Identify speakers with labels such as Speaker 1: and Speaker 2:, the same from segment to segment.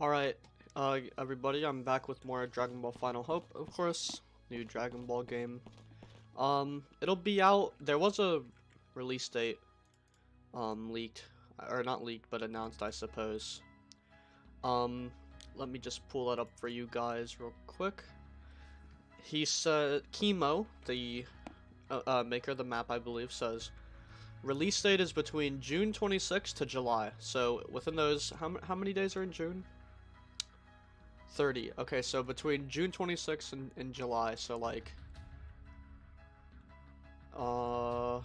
Speaker 1: Alright, everybody, I'm back with more Dragon Ball Final Hope, of course, new Dragon Ball game. It'll be out, there was a release date, leaked, or not leaked, but announced, I suppose. Let me just pull that up for you guys real quick. He said, Chemo, the, maker of the map, I believe, says, release date is between June 26th to July, so within those, how many days are in June? 30. Okay, so between June 26th and July, so like 4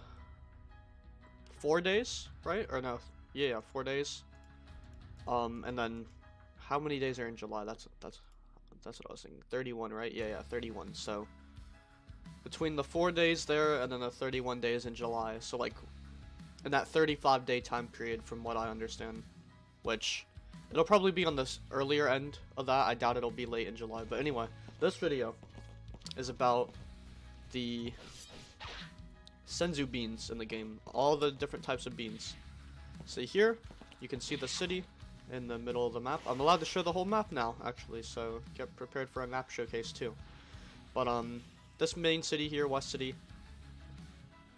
Speaker 1: days, right? Or no, yeah, 4 days. And then how many days are in July? That's what I was thinking. 31, right? Yeah, 31. So between the 4 days there and then the 31 days in July, so like in that 35-day time period, from what I understand, which it'll probably be on this earlier end of that. I doubt it'll be late in July. But anyway, this video is about the senzu beans in the game. All the different types of beans. So here, you can see the city in the middle of the map. I'm allowed to show the whole map now, actually. So get prepared for a map showcase too. But this main city here, West City,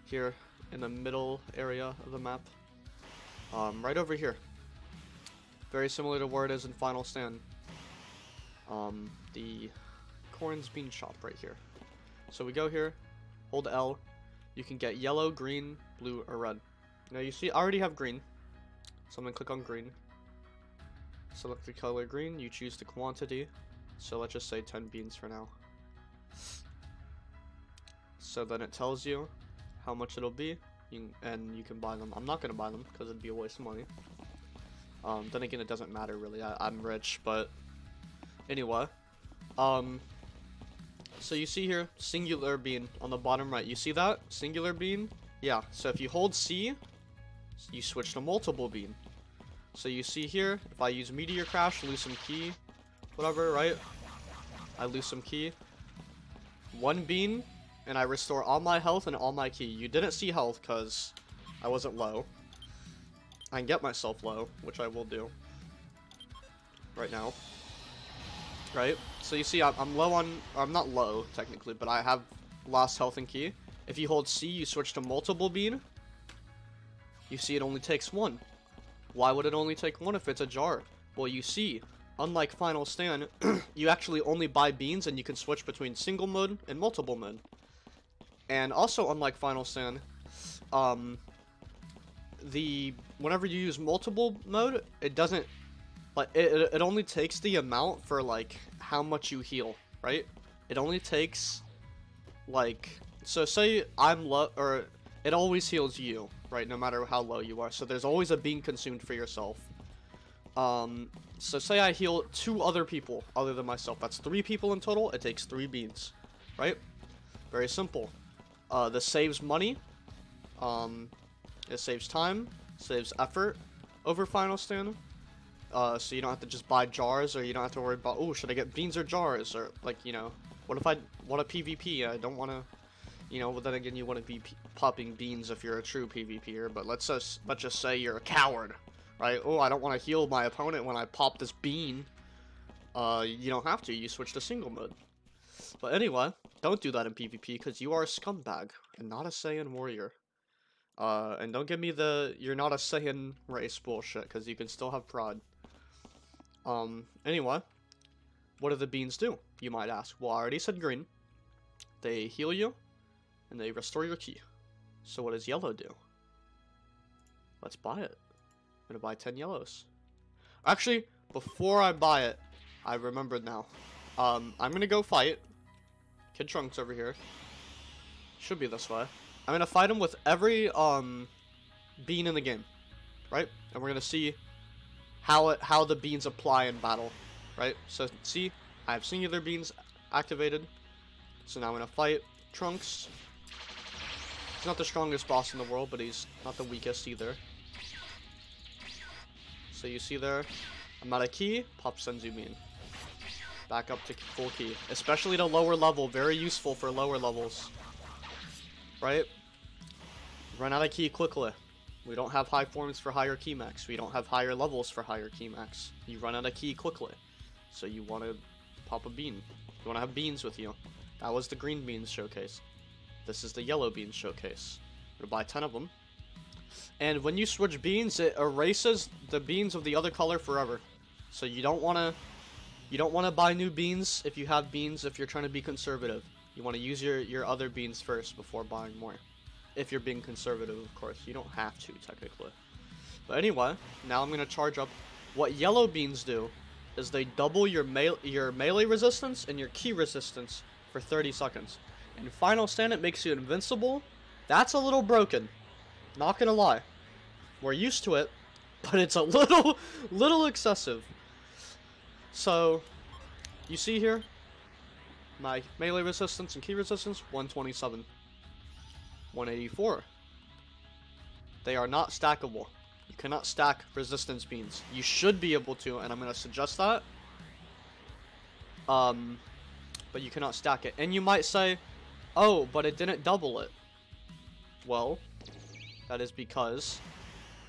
Speaker 1: here in the middle area of the map, right over here. Very similar to where it is in Final Stand. The Corn's Bean Shop right here. So we go here, hold L. You can get yellow, green, blue, or red. Now you see I already have green. So I'm going to click on green. Select the color green, you choose the quantity. So let's just say 10 beans for now. So then it tells you how much it'll be, and you can buy them. I'm not going to buy them because it'd be a waste of money. Then again, it doesn't matter really. I'm rich, but anyway. So you see here, singular bean on the bottom right. You see that? Singular bean? Yeah, so if you hold C, you switch to multiple bean. So you see here, if I use Meteor Crash, lose some key, whatever, right? I lose some key. 1 bean, and I restore all my health and all my key. You didn't see health because I wasn't low. I can get myself low, which I will do right now. Right? So you see I'm low on, or I'm not low technically, but I have lost health and key. If you hold C, you switch to multiple bean. You see it only takes 1. Why would it only take 1 if it's a jar? Well, you see, unlike Final Stand, you actually only buy beans and you can switch between single mode and multiple mode. And also, unlike Final Stand, whenever you use multiple mode, it doesn't, like, it only takes the amount for like how much you heal, right? It only takes, like, so say I'm low, or it always heals you, right, no matter how low you are. So there's always a bean consumed for yourself. So say I heal 2 other people other than myself. That's 3 people in total. It takes 3 beans, right? Very simple. This saves money. It saves time, saves effort over Final Stand. So you don't have to just buy jars, or you don't have to worry about, oh, should I get beans or jars? Or, like, you know, what if I want a PvP? I don't want to, you know, but then again, you want to be popping beans if you're a true PvPer. But let's just say you're a coward, right? Oh, I don't want to heal my opponent when I pop this bean. You don't have to. You switch to single mode. But anyway, don't do that in PvP because you are a scumbag and not a Saiyan warrior. And don't give me the you're not a Saiyan race bullshit, because you can still have pride. Anyway, what do the beans do, you might ask? Well, I already said green. They heal you, and they restore your ki. So what does yellow do? Let's buy it. I'm gonna buy 10 yellows. Actually, before I buy it, I remembered now. I'm gonna go fight Kid Trunks over here. Should be this way. I'm gonna fight him with every bean in the game, right? And we're gonna see how the beans apply in battle, right? So see, I have singular beans activated. So now I'm gonna fight Trunks. He's not the strongest boss in the world, but he's not the weakest either. So you see there, I'm out of key, pop Senzu bean. Back up to full key, especially to lower level. Very useful for lower levels, right? Run out of key quickly. We don't have high forms for higher key max. We don't have higher levels for higher key max. You run out of key quickly. So you want to pop a bean. You want to have beans with you. That was the green beans showcase. This is the yellow beans showcase. We're gonna buy 10 of them. And when you switch beans, it erases the beans of the other color forever. So you don't want to buy new beans if you have beans if you're trying to be conservative. You want to use your other beans first before buying more. If you're being conservative, of course. You don't have to, technically. But anyway, now I'm going to charge up. What yellow beans do is they double your melee resistance and your key resistance for 30 seconds. In Final Stand, it makes you invincible. That's a little broken. Not going to lie. We're used to it, but it's a little excessive. So, you see here, my melee resistance and key resistance, 127. 184. They are not stackable. You cannot stack resistance beans. You should be able to, and I'm going to suggest that. But you cannot stack it. And you might say, oh, but it didn't double it. Well, that is because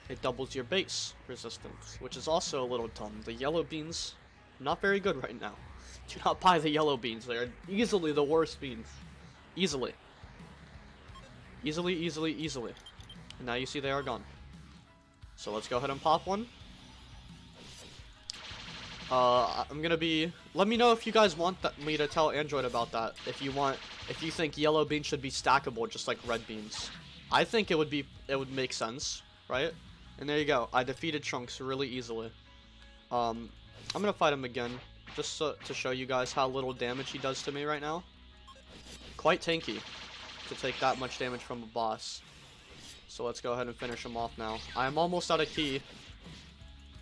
Speaker 1: it doubles your base resistance, which is also a little dumb. The yellow beans, not very good right now. Do not buy the yellow beans. They are easily the worst beans. Easily. Easily. And now you see they are gone. So let's go ahead and pop one. I'm gonna be... Let me know if you guys want me to tell Android about that. If you think yellow beans should be stackable just like red beans. I think it would make sense, right? And there you go. I defeated Trunks really easily. I'm gonna fight him again, just to show you guys how little damage he does to me right now. Quite tanky to take that much damage from a boss. So let's go ahead and finish him off now. I am almost out of key.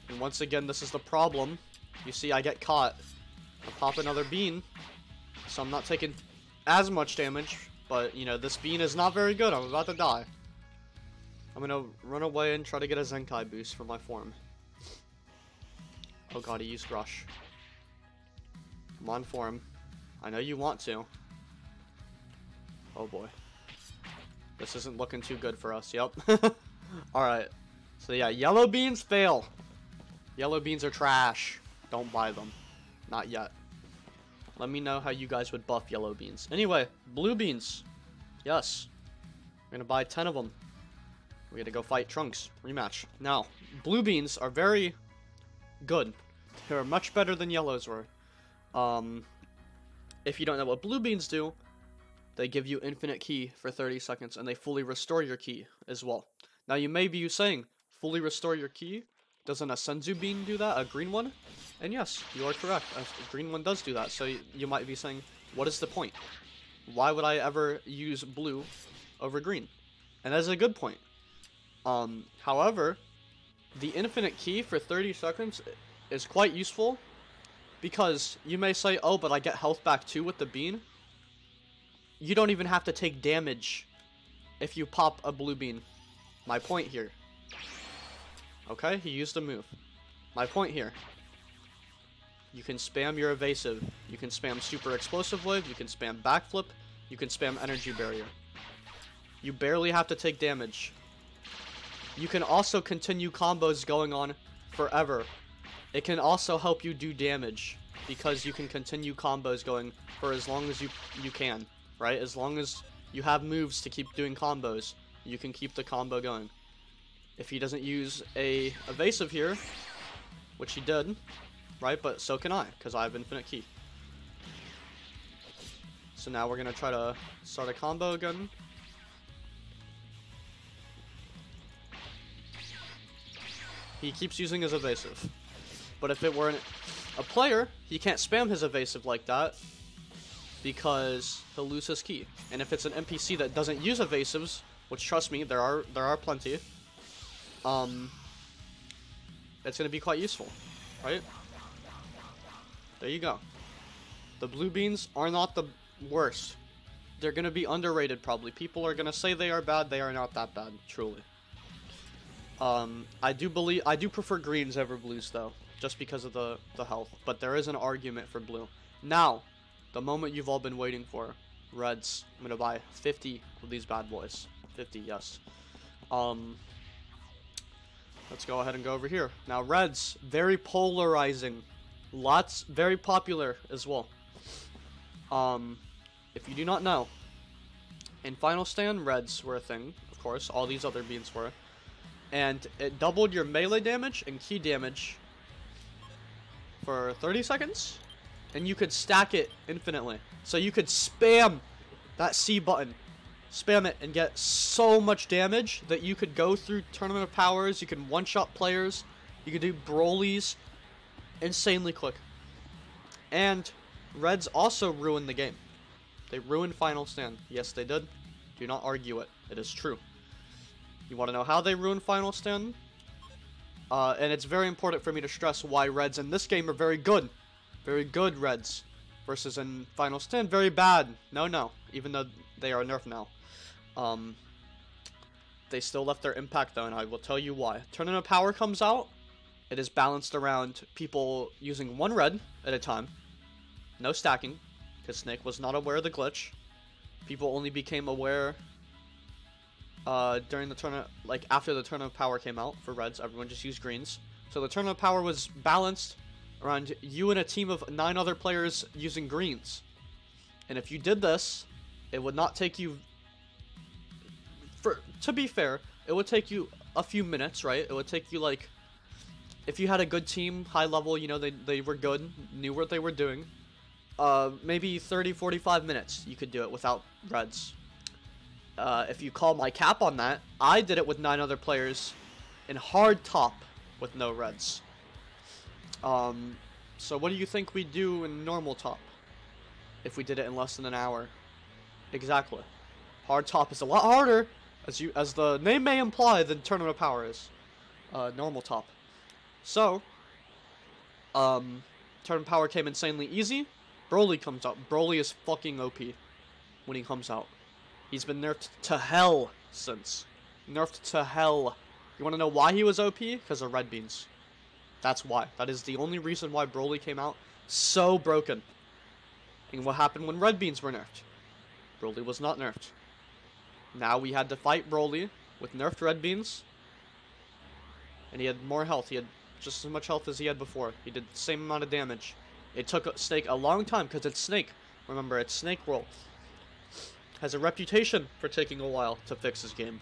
Speaker 1: And once again, this is the problem. You see, I get caught. I pop another bean. So I'm not taking as much damage. But, you know, this bean is not very good. I'm about to die. I'm gonna run away and try to get a Zenkai boost for my form. Oh god, he used Rush. Come on, form. I know you want to. Oh boy. This isn't looking too good for us. Yep. Alright. So yeah, yellow beans fail. Yellow beans are trash. Don't buy them. Not yet. Let me know how you guys would buff yellow beans. Anyway, blue beans. Yes. We're gonna buy 10 of them. We're gonna go fight Trunks. Rematch. Now, blue beans are very good. They're much better than yellows were. If you don't know what blue beans do, they give you infinite key for 30 seconds, and they fully restore your key as well. Now, you may be saying, fully restore your key? Doesn't a Senzu bean do that, a green one? And yes, you are correct, a green one does do that. So you might be saying, what is the point? Why would I ever use blue over green? And that's a good point. However, the infinite key for 30 seconds is quite useful, because you may say, oh, but I get health back too with the bean. You don't even have to take damage if you pop a blue bean. My point here. Okay, he used a move. My point here. You can spam your evasive. You can spam super explosive wave. You can spam backflip. You can spam energy barrier. You barely have to take damage. You can also continue combos going on forever. It can also help you do damage, because you can continue combos going for as long as you can. Right? As long as you have moves to keep doing combos, you can keep the combo going. If he doesn't use a evasive here, which he did, right? But so can I, because I have infinite key. So now we're going to try to start a combo again. He keeps using his evasive. But if it were a player, he can't spam his evasive like that, because he'll lose his key. And if it's an NPC that doesn't use evasives, which trust me, there are plenty, it's gonna be quite useful, right? There you go. The blue beans are not the worst. They're gonna be underrated probably. People are gonna say they are bad. They are not that bad, truly. I do prefer greens over blues though, just because of the health. But there is an argument for blue. Now, the moment you've all been waiting for, reds. I'm gonna buy 50 of these bad boys. 50, yes. let's go ahead and go over here. Now, reds, very polarizing. Very popular as well. If you do not know, in Final Stand, reds were a thing. Of course, all these other beans were. And it doubled your melee damage and key damage for 30 seconds. And you could stack it infinitely. So you could spam that C button. Spam it and get so much damage that you could go through Tournament of Powers. You can one-shot players. You could do Broly's insanely quick. And reds also ruined the game. They ruined Final Stand. Yes, they did. Do not argue it. It is true. You want to know how they ruined Final Stand? And it's very important for me to stress why reds in this game are very good. Very good reds. Versus in Final Stand, very bad. No. Even though they are nerfed now. They still left their impact though, and I will tell you why. Tournament of Power comes out. It is balanced around people using one red at a time. No stacking, because Snake was not aware of the glitch. People only became aware during the tournament, like after the Tournament of Power came out for reds. Everyone just used greens. So the Tournament of Power was balanced around you and a team of 9 other players using greens. And if you did this, it would not take you... To be fair, it would take you a few minutes, right? It would take you like... If you had a good team, high level, you know, they were good, knew what they were doing. Maybe 30, 45 minutes you could do it without reds. If you call my cap on that, I did it with 9 other players in hard top with no reds. So what do you think we do in normal top? If we did it in less than an hour? Exactly. Hard top is a lot harder, as the name may imply, than Tournament of Power is. Normal top. So, Tournament of Power came insanely easy. Broly comes out. Broly is fucking OP when he comes out. He's been nerfed to hell since. Nerfed to hell. You want to know why he was OP? Because of red beans. That's why. That is the only reason why Broly came out so broken. And what happened when red beans were nerfed? Broly was not nerfed. Now we had to fight Broly with nerfed red beans. And he had more health. He had just as much health as he had before. He did the same amount of damage. It took Snake a long time because it's Snake. Remember, it's Snake World. Has a reputation for taking a while to fix his game.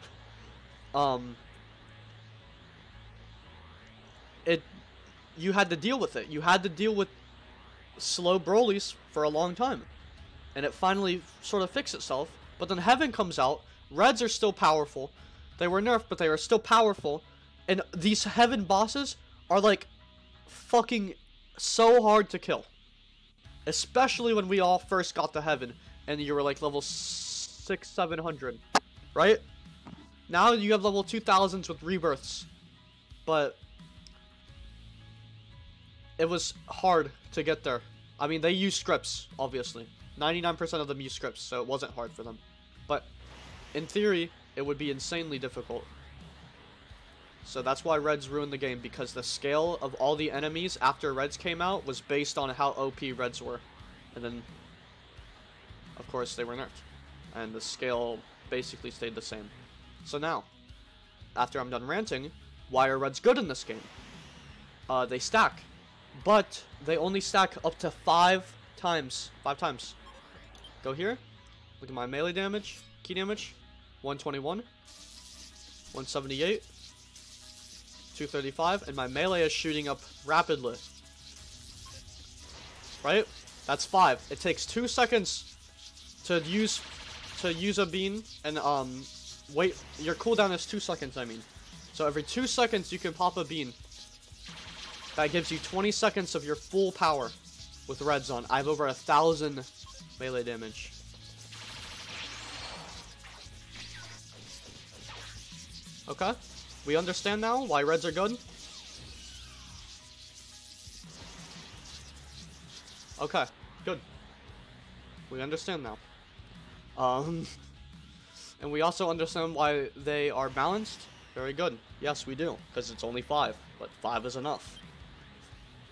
Speaker 1: You had to deal with it. You had to deal with slow Brolys for a long time. And it finally sort of fixed itself. But then Heaven comes out. Reds are still powerful. They were nerfed, but they are still powerful. And these Heaven bosses are like fucking so hard to kill. Especially when we all first got to Heaven and you were like level 600, 700. Right? Now you have level 2000s with rebirths. But it was hard to get there. I mean, they use scripts, obviously. 99% of them use scripts, so it wasn't hard for them. But in theory, it would be insanely difficult. So that's why Reds ruined the game, because the scale of all the enemies after Reds came out was based on how OP Reds were. And then, of course, they were nerfed. And the scale basically stayed the same. So now, after I'm done ranting, why are Reds good in this game? They stack. But they only stack up to 5 times. 5 times. Go here. Look at my melee damage. Key damage. 121. 178. 235. And my melee is shooting up rapidly. Right? That's 5. It takes 2 seconds to use a bean. And wait. Your cooldown is 2 seconds, I mean. So every 2 seconds you can pop a bean. That gives you 20 seconds of your full power with reds on. I have over 1,000 melee damage. Okay? We understand now why reds are good? Okay, good. We understand now. And we also understand why they are balanced. Very good. Yes, we do. Because it's only 5. But 5 is enough.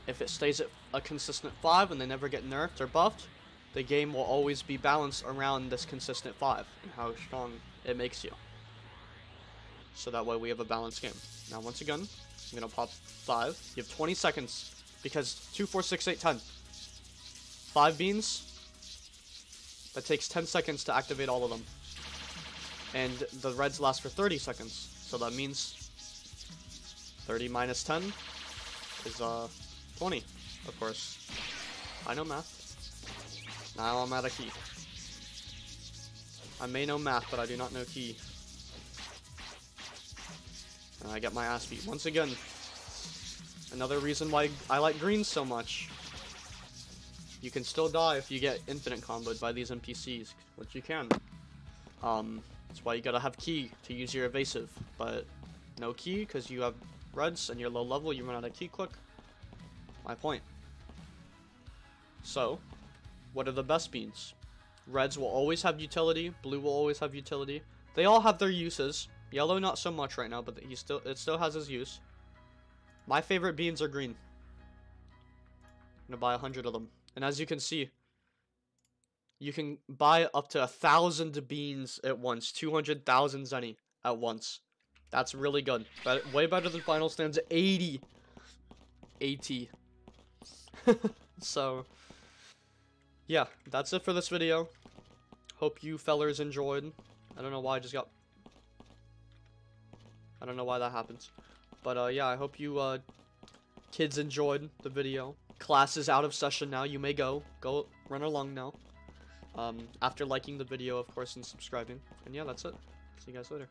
Speaker 1: If it stays at a consistent 5 and they never get nerfed or buffed, the game will always be balanced around this consistent 5 and how strong it makes you. So that way we have a balanced game. Now once again, I'm gonna pop 5. You have 20 seconds because 2, 4, 6, 8, 10. 5 beans. That takes 10 seconds to activate all of them. And the reds last for 30 seconds. So that means 30 minus 10 is 20, of course. I know math. Now I'm at a key. I may know math, but I do not know key. And I get my ass beat. Once again, another reason why I like greens so much. You can still die if you get infinite comboed by these NPCs, which you can. That's why you gotta have key to use your evasive, but no key because you have reds and you're low level, you run out of key quick. My point. So, what are the best beans? Reds will always have utility, blue will always have utility. They all have their uses. Yellow not so much right now, but it still has his use. My favorite beans are green. I'm gonna buy 100 of them. And as you can see, you can buy up to 1,000 beans at once. 200,000 zenny at once. That's really good. Way better than Final Stand's 80. 80. So, yeah, that's it for this video. Hope you fellers enjoyed. I don't know why I just got... I don't know why that happens. But, yeah, I hope you, kids enjoyed the video. Class is out of session now. You may go. Go run along now. After liking the video, of course, and subscribing. And yeah, that's it. See you guys later.